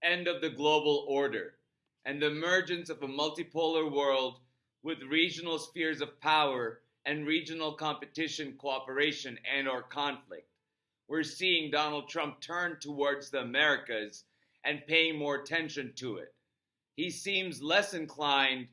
end of the global order and the emergence of a multipolar world with regional spheres of power and regional competition, cooperation, and/or conflict. We're seeing Donald Trump turn towards the Americas and paying more attention to it. He seems less inclined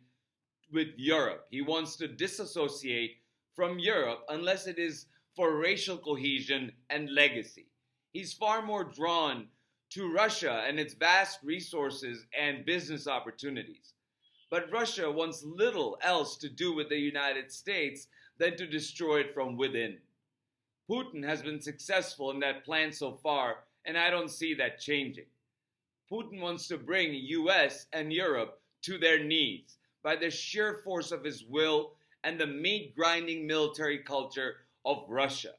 with Europe. He wants to disassociate from Europe unless it is for racial cohesion and legacy. He's far more drawn to Russia and its vast resources and business opportunities. But Russia wants little else to do with the United States than to destroy it from within. Putin has been successful in that plan so far, and I don't see that changing. Putin wants to bring US and Europe to their knees by the sheer force of his will and the meat-grinding military culture of Russia.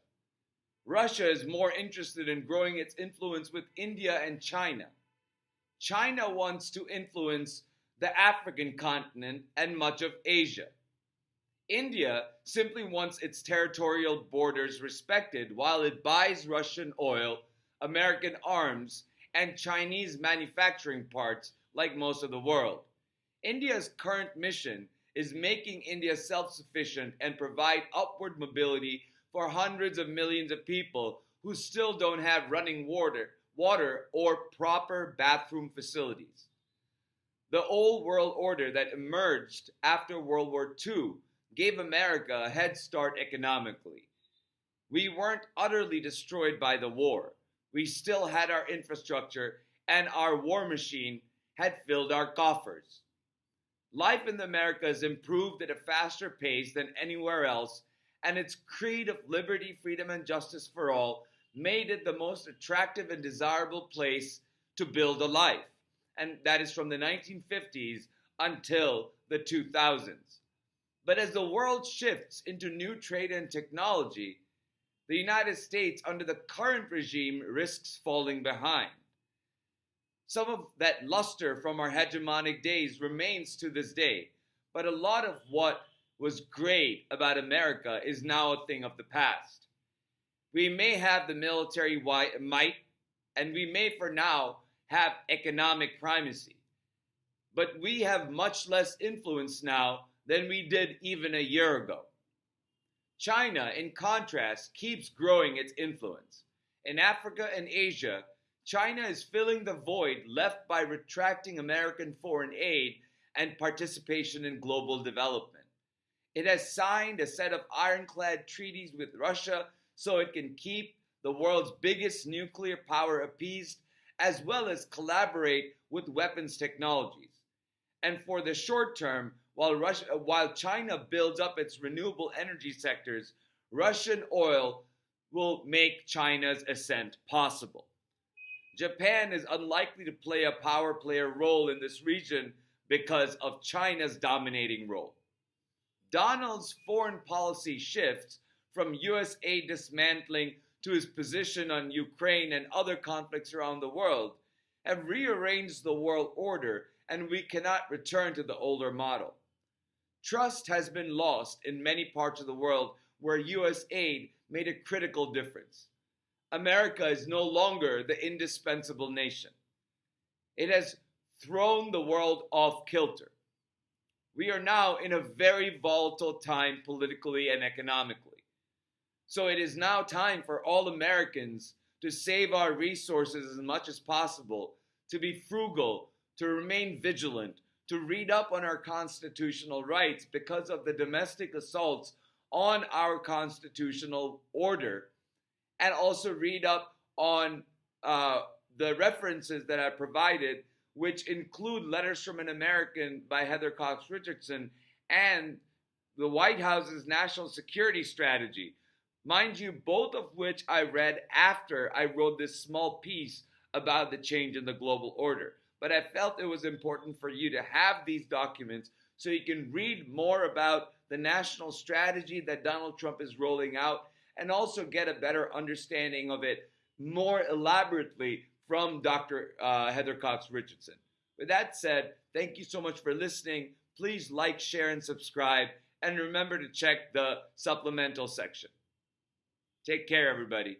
Russia is more interested in growing its influence with India and China. China wants to influence the African continent and much of Asia. India simply wants its territorial borders respected while it buys Russian oil, American arms, and Chinese manufacturing parts like most of the world. India's current mission is making India self-sufficient and provide upward mobility for hundreds of millions of people who still don't have running water or proper bathroom facilities. The old world order that emerged after World War II gave America a head start economically. We weren't utterly destroyed by the war. We still had our infrastructure, and our war machine had filled our coffers. Life in America has improved at a faster pace than anywhere else, and its creed of liberty, freedom, and justice for all made it the most attractive and desirable place to build a life, and that is from the 1950s until the 2000s. But as the world shifts into new trade and technology, the United States under the current regime risks falling behind. Some of that luster from our hegemonic days remains to this day, but a lot of what was great about America is now a thing of the past. We may have the military might, and we may for now have economic primacy, but we have much less influence now than we did even a year ago. China, in contrast, keeps growing its influence. In Africa and Asia, China is filling the void left by retracting American foreign aid and participation in global development. It has signed a set of ironclad treaties with Russia so it can keep the world's biggest nuclear power appeased, as well as collaborate with weapons technologies. And for the short term, while China builds up its renewable energy sectors, Russian oil will make China's ascent possible. Japan is unlikely to play a power player role in this region because of China's dominating role. Donald's foreign policy shifts from US aid dismantling to his position on Ukraine and other conflicts around the world have rearranged the world order, and we cannot return to the older model. Trust has been lost in many parts of the world where US aid made a critical difference. America is no longer the indispensable nation. It has thrown the world off kilter. We are now in a very volatile time politically and economically. So it is now time for all Americans to save our resources as much as possible, to be frugal, to remain vigilant, to read up on our constitutional rights because of the domestic assaults on our constitutional order, and also read up on the references that I provided, which include Letters from an American by Heather Cox Richardson and the White House's national security strategy. Mind you, both of which I read after I wrote this small piece about the change in the global order. But I felt it was important for you to have these documents so you can read more about the national strategy that Donald Trump is rolling out and also get a better understanding of it more elaborately from Dr. Heather Cox Richardson. With that said, thank you so much for listening. Please like, share, and subscribe. And remember to check the supplemental section. Take care, everybody.